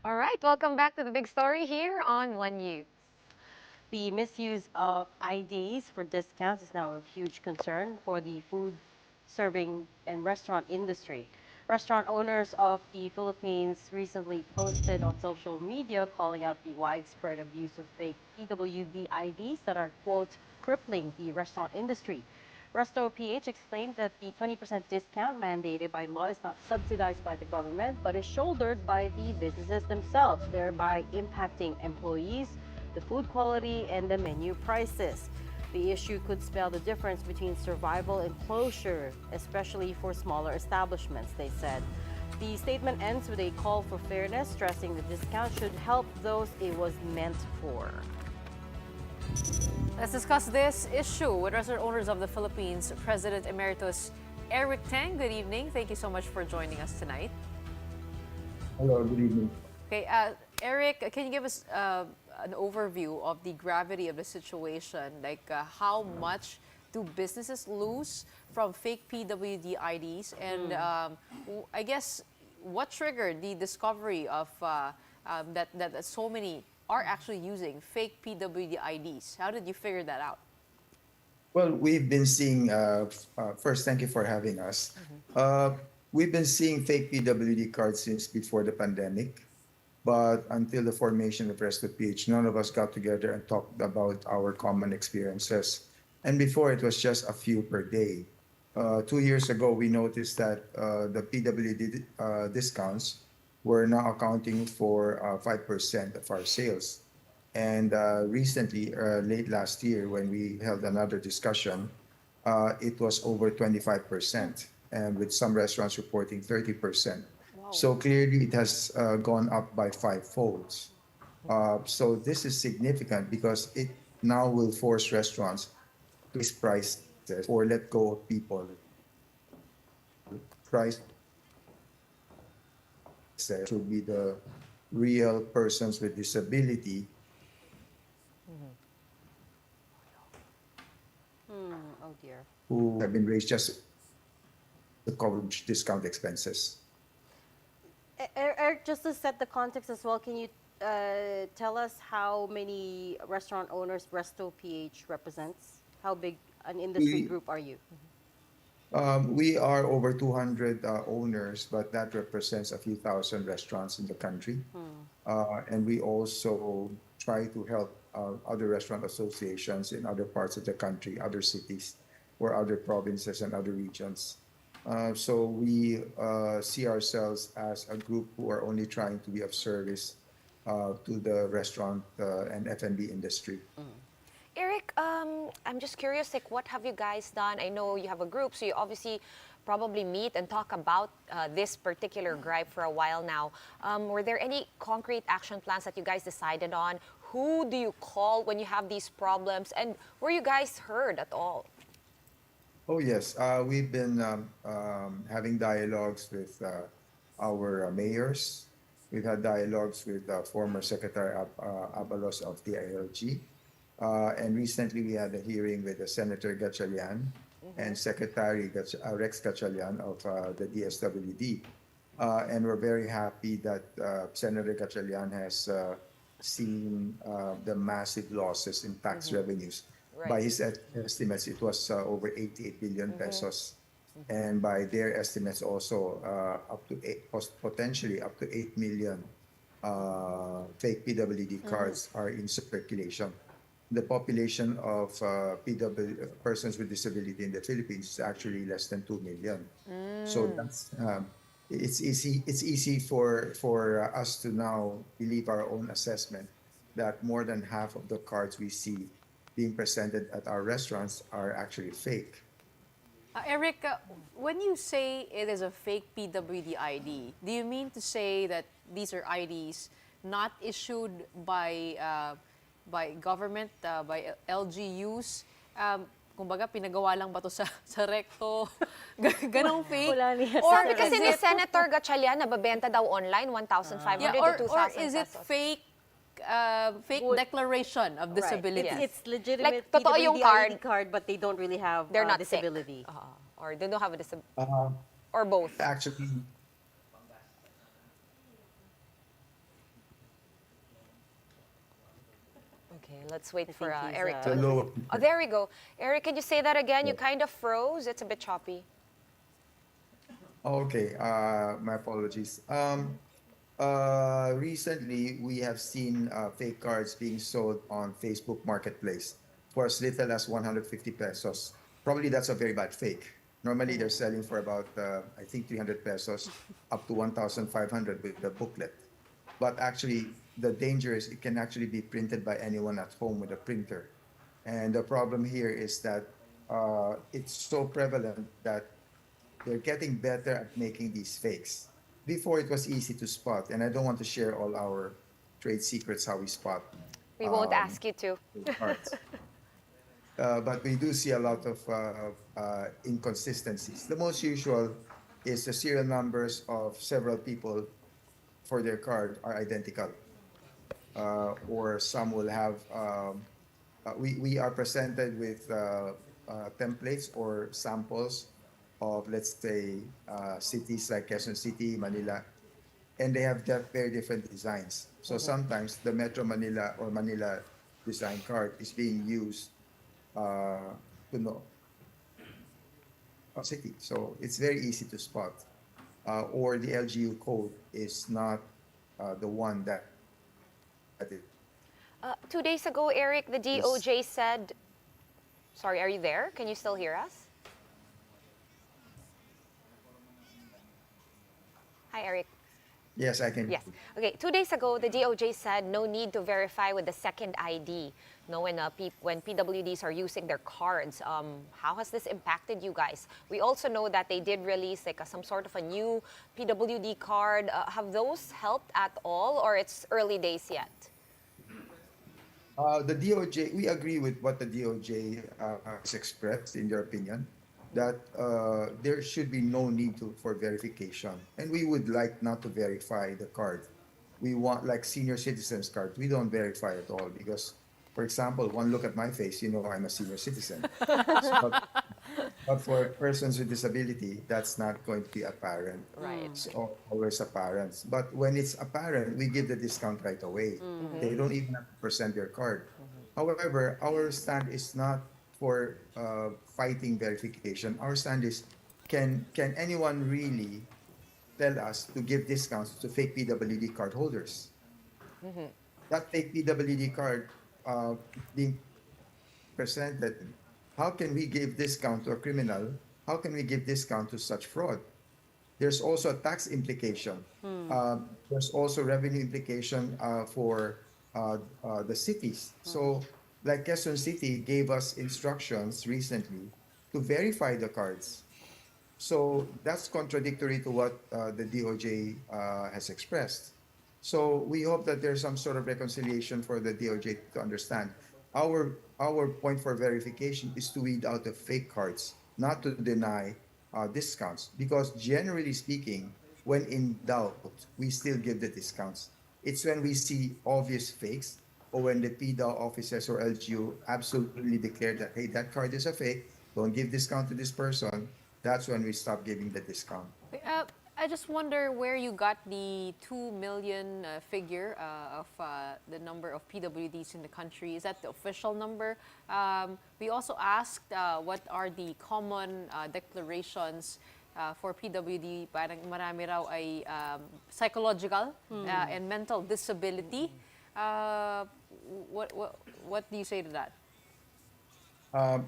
All right, welcome back to the big story here on One News. The misuse of IDs for discounts is now a huge concern for the food serving and restaurant industry. Restaurant owners of the Philippines recently posted on social media calling out the widespread abuse of fake PWD IDs that are, quote, crippling the restaurant industry. Resto PH explained that the 20% discount mandated by law is not subsidized by the government, but is shouldered by the businesses themselves, thereby impacting employees, the food quality, and the menu prices. The issue could spell the difference between survival and closure, especially for smaller establishments, they said. The statement ends with a call for fairness, stressing the discount should help those it was meant for. Let's discuss this issue with Restaurant Owners of the Philippines, President Emeritus Eric TENG. Good evening. Thank you so much for joining us tonight. Hello, good evening. Okay, Eric, can you give us an overview of the gravity of the situation? Like, how much do businesses lose from fake PWD IDs? And I guess what triggered the discovery of that so many are actually using fake PWD IDs? How did you figure that out? Well, we've been seeing, first, thank you for having us. We've been seeing fake PWD cards since before the pandemic, but until the formation of Resto PH, none of us got together and talked about our common experiences. And before, it was just a few per day. 2 years ago, we noticed that the PWD discounts were now accounting for 5% of our sales. And recently, late last year, when we held another discussion, it was over 25%, and with some restaurants reporting 30%. Wow. So clearly, it has gone up by 5-fold. So this is significant because it now will force restaurants to raise prices or let go of people. Price should be the real persons with disability. Oh dear. Who have been raised just to cover discount expenses. Eric, just to set the context as well, can you tell us how many restaurant owners Resto PH represents? How big an industry group are you? We are over 200 owners, but that represents a few thousand restaurants in the country. And we also try to help other restaurant associations in other parts of the country, other cities, or other provinces and other regions. So we see ourselves as a group who are only trying to be of service to the restaurant and F&B industry. Eric, I'm just curious, like, what have you guys done? I know you have a group, so you obviously probably meet and talk about this particular gripe for a while now. Were there any concrete action plans that you guys decided on? Who do you call when you have these problems? And were you guys heard at all? Oh, yes. We've been having dialogues with our mayors. We've had dialogues with former Secretary Abalos of the ILG. And recently we had a hearing with Senator Gatchalian and Secretary Rex Gatchalian of the DSWD. And we're very happy that Senator Gatchalian has seen the massive losses in tax revenues. Right. By his estimates, it was over 88 billion pesos. And by their estimates also, potentially up to 8 million fake PWD cards are in circulation. The population of persons with disability in the Philippines is actually less than 2 million. So that's it's easy for us to now believe our own assessment that more than half of the cards we see being presented at our restaurants are actually fake. Eric, when you say it is a fake PWD ID, do you mean to say that these are IDs not issued by government, by LGUs? Kumbaga, pinagawa lang ba to sa Recto? Ganong fake? Or kasi ni Senator Gatchalian, nababenta daw online, 1,500 to 2,000 or is it fake declaration of disability? Right. It's legitimate like, PWD card, but they don't really have they're not disability. Or they don't have a disability. Or both. Actually, okay, let's wait for Eric to... Oh, there we go. Eric, can you say that again? You kind of froze. It's a bit choppy. Okay, my apologies. Recently, we have seen fake cards being sold on Facebook Marketplace for as little as 150 pesos. Probably that's a very bad fake. Normally, they're selling for about, I think, 300 pesos up to 1,500 with the booklet. But actually, the danger is it can actually be printed by anyone at home with a printer. And the problem here is that it's so prevalent that they're getting better at making these fakes. Before it was easy to spot, and I don't want to share all our trade secrets how we spot We won't ask you to. cards. But we do see a lot of inconsistencies. The most usual is the serial numbers of several people for their card are identical. Or some will have, we are presented with templates or samples of, let's say, cities like Quezon City, Manila, and they have very different designs. So sometimes the Metro Manila or Manila design card is being used to know a city. So it's very easy to spot. Or the LGU code is not the one that it. 2 days ago, Eric, the DOJ said, sorry, are you there? Can you still hear us? Hi, Eric. Yes, I can. Yes. Okay, 2 days ago, the DOJ said no need to verify with the second ID. No, when PWDs are using their cards. How has this impacted you guys? We also know that they did release like some sort of a new PWD card. Have those helped at all, or it's early days yet? The DOJ, we agree with what the DOJ has expressed in their opinion, that there should be no need for verification. And we would like not to verify the card. We want, like senior citizens cards, we don't verify at all because, for example, one look at my face, you know I'm a senior citizen. But for persons with disability, that's not going to be apparent. Right. It's always apparent. But when it's apparent, we give the discount right away. They don't even have to present their card. However, our stand is not for fighting verification. Our stand is, can anyone really tell us to give discounts to fake PWD card holders? That fake PWD card being presented, how can we give discount to a criminal? How can we give discount to such fraud? There's also a tax implication. There's also revenue implication for the cities. So, like Quezon City gave us instructions recently to verify the cards. So that's contradictory to what the DOJ has expressed. So we hope that there's some sort of reconciliation for the DOJ to understand. Our point for verification is to weed out the fake cards, not to deny discounts. Because generally speaking, when in doubt, we still give the discounts. It's when we see obvious fakes or when the PDAO officers or LGU absolutely declare that, hey, that card is a fake, don't give discount to this person, that's when we stop giving the discount. I just wonder where you got the 2 million figure of the number of PWDs in the country. Is that the official number? We also asked what are the common declarations for PWD. Parang marami raw ay psychological and mental disability. What do you say to that?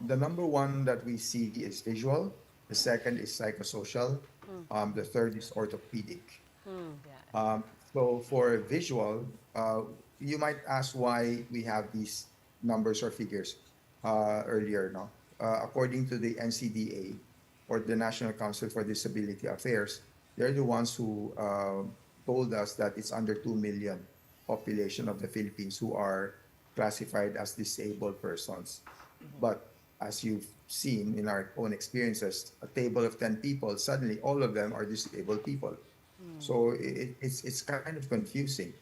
The number one that we see is visual. The second is psychosocial. The third is orthopedic. So for visual, you might ask why we have these numbers or figures earlier. No? According to the NCDA, or the National Council for Disability Affairs, they're the ones who told us that it's under 2 million population of the Philippines who are classified as disabled persons. But as you've seen in our own experiences, a table of 10 people, suddenly all of them are disabled people. So it's kind of confusing.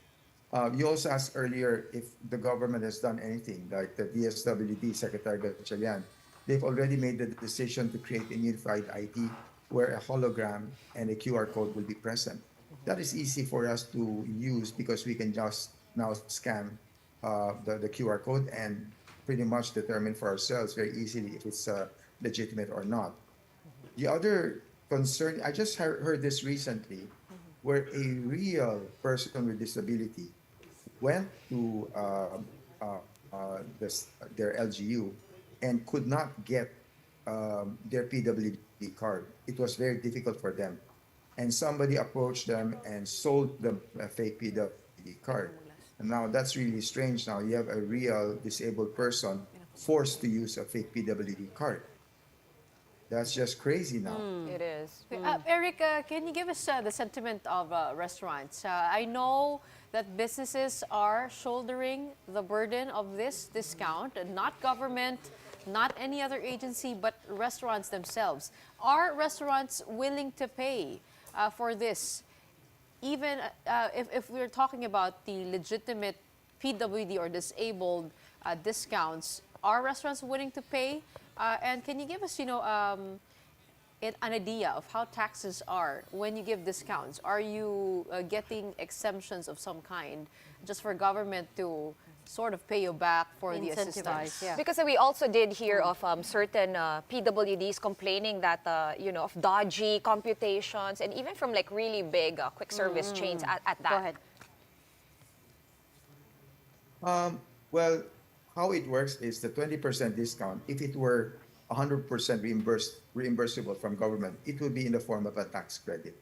You also asked earlier if the government has done anything, like the DSWD Secretary Gretchen. They've already made the decision to create a unified ID where a hologram and a QR code will be present. That is easy for us to use because we can just now scan the QR code and pretty much determine for ourselves very easily if it's legitimate or not. The other concern. I just heard this recently, where a real person with disability went to their LGU and could not get their PWD card. It was very difficult for them. And somebody approached them and sold them a fake PWD card. And now that's really strange. Now you have a real disabled person forced to use a fake PWD card. That's just crazy now. It is. Eric, can you give us the sentiment of restaurants? I know that businesses are shouldering the burden of this discount, and not government, not any other agency, but restaurants themselves. Are restaurants willing to pay for this? Even if we're talking about the legitimate PWD or disabled discounts, are restaurants willing to pay? And can you give us, an idea of how taxes are when you give discounts? Are you getting exemptions of some kind just for government to sort of pay you back for the assistance? Yeah. Because we also did hear of certain PWDs complaining that, of dodgy computations, and even from like really big quick service chains at that. Go ahead. Well, how it works is the 20% discount. If it were 100% reimbursable from government, it would be in the form of a tax credit.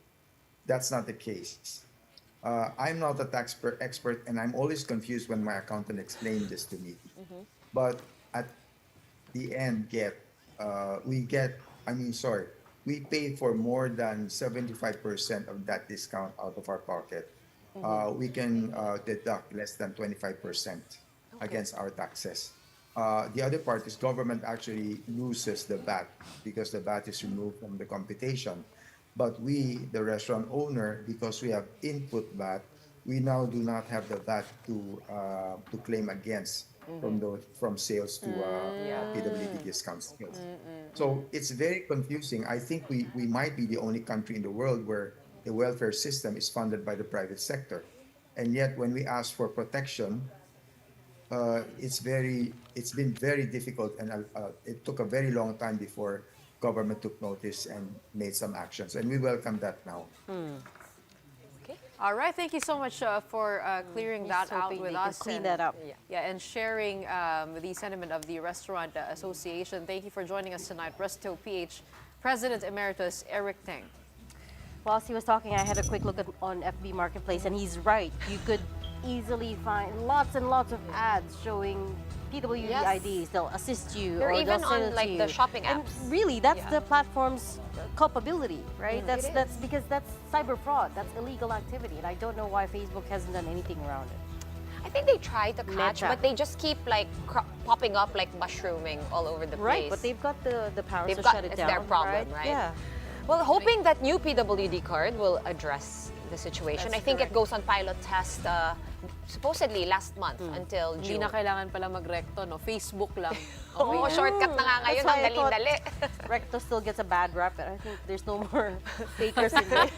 That's not the case. I'm not a tax expert, and I'm always confused when my accountant explained this to me. But at the end, we pay for more than 75% of that discount out of our pocket. We can deduct less than 25%. Against our taxes. The other part is government actually loses the VAT because the VAT is removed from the computation. But we, the restaurant owner, because we have input VAT, we now do not have the VAT to claim against from sales to PWD discounts. So it's very confusing. I think we might be the only country in the world where the welfare system is funded by the private sector. And yet when we ask for protection, it's been very difficult, and it took a very long time before government took notice and made some actions, and we welcome that now. Okay. All right, thank you so much for clearing that out with us. Clean that up. And sharing the sentiment of the Restaurant Association. Thank you for joining us tonight, Resto PH President Emeritus Eric Teng. Whilst he was talking, I had a quick look on FB Marketplace, and he's right. You could easily find lots and lots of ads showing PWD IDs. They'll assist you. They're or even they'll on like the shopping apps. And really, that's the platform's culpability, right? That's because that's cyber fraud. That's illegal activity, and I don't know why Facebook hasn't done anything around it. I think they try to catch, but they just keep like popping up like mushrooming all over the place. Right, but they've got the power to shut it down. It's their problem, right? Yeah. Well, hoping that new PWD card will address the situation. I think it goes on pilot test supposedly last month until June. Hindi na kailangan pala mag-recto, no? Facebook lang. Oo, shortcut na nga ngayon, ang dali-dali. Recto still gets a bad rap, but I think there's no more fakers in there.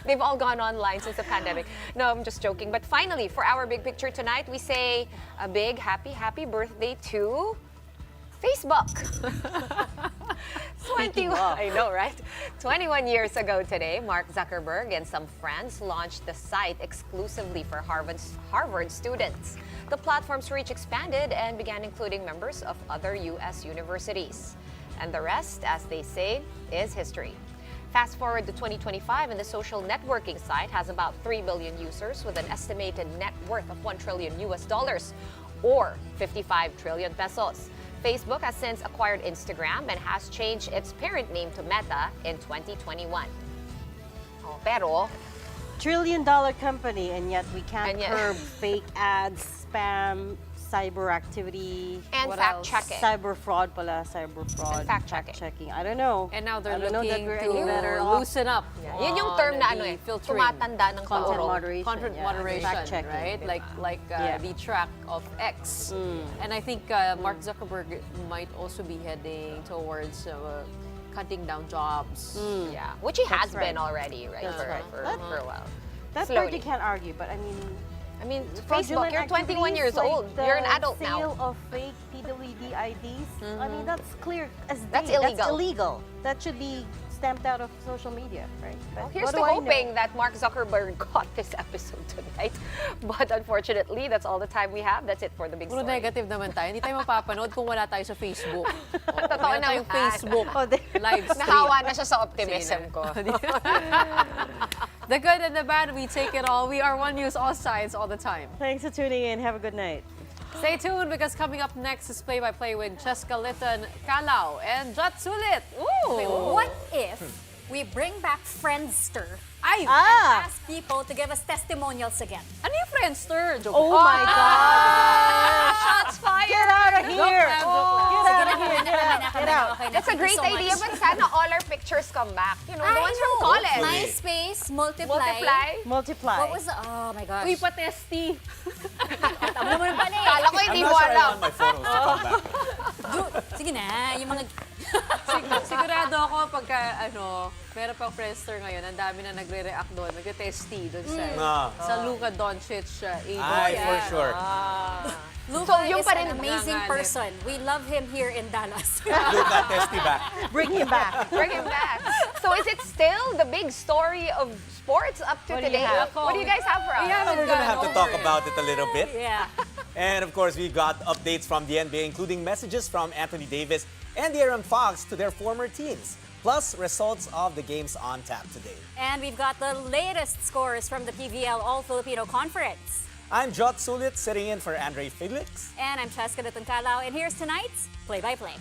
They've all gone online since the pandemic. No, I'm just joking. But finally, for our big picture tonight, we say a big happy birthday to Facebook. 21 years ago today, Mark Zuckerberg and some friends launched the site exclusively for Harvard students. The platform's reach expanded and began including members of other U.S. universities. And the rest, as they say, is history. Fast forward to 2025, and the social networking site has about 3 billion users with an estimated net worth of $1 trillion or 55 trillion pesos. Facebook has since acquired Instagram and has changed its parent name to Meta in 2021. Pero trillion-dollar company, and yet we can't curb fake ads, spam, cyber activity, and fact-checking. Cyber fraud pala, and fact-checking. I don't know. And now they're looking to loosen up. Yun yung term na tumatanda ng content moderation. Content moderation, right? Like the track of X. And I think Mark Zuckerberg might also be heading towards cutting down jobs. Yeah, which he has been already, right? For a while. That part you can't argue, but I mean, Facebook, you're 21 years old. You're an adult now. Sale of fake PWD IDs, I mean, that's clear as day. That's illegal. That's illegal. That should be stamped out of social media, right? But Here's what to do I know? hoping that Mark Zuckerberg caught this episode tonight. But unfortunately, that's all the time we have. That's it for the big Puro story. negative naman tayo. Hindi tayo mapapanood kung wala tayo sa Facebook. Totoo Meron tayong naman. Facebook live stream. Nahawa na siya sa optimism Sina. ko. The good and the bad, we take it all. We are One News, all sides, all the time. Thanks for tuning in. Have a good night. Stay tuned because coming up next is Play-by-Play with Cheska Litton, Calao, and Jot Sulit. Ooh! What if we bring back Friendster Ay! and ask people to give us testimonials again? Ano yung Friendster? Joke Oh lang. my God! Shots fired! Get out of Joke here! lang, joke lang. Get out of here! Get out! That's a great idea, but sana all our pictures come back. You know, the ones from college. MySpace, multiply. Multiply. What was the, oh my gosh. Uy, pa-testy. Tama naman pala eh. Kala ko hindi mo alam. my photos to come back. Sige na, yung mga... Sigurado ako pagka, meron pang Friendster ngayon, ang dami na nagre-react doon, nagre-testy doon sa Luka Doncic age. Ay, for sure. Luka yung is pa rin an amazing person. We love him here in Dallas. Luka, testy back. Bring him back. Bring him back. So is it still the big story of sports up to What do you today? have? What do you guys have for us? We're going to have to talk about it a little bit. Yeah. And of course, we got updates from the NBA, including messages from Anthony Davis and De'Aaron Fox to their former teams, plus results of the games on tap today. And we've got the latest scores from the PVL All-Filipino Conference. I'm Jot Sulit, sitting in for Andre Felix. And I'm Cheska Litton, and here's tonight's Play-by-Play.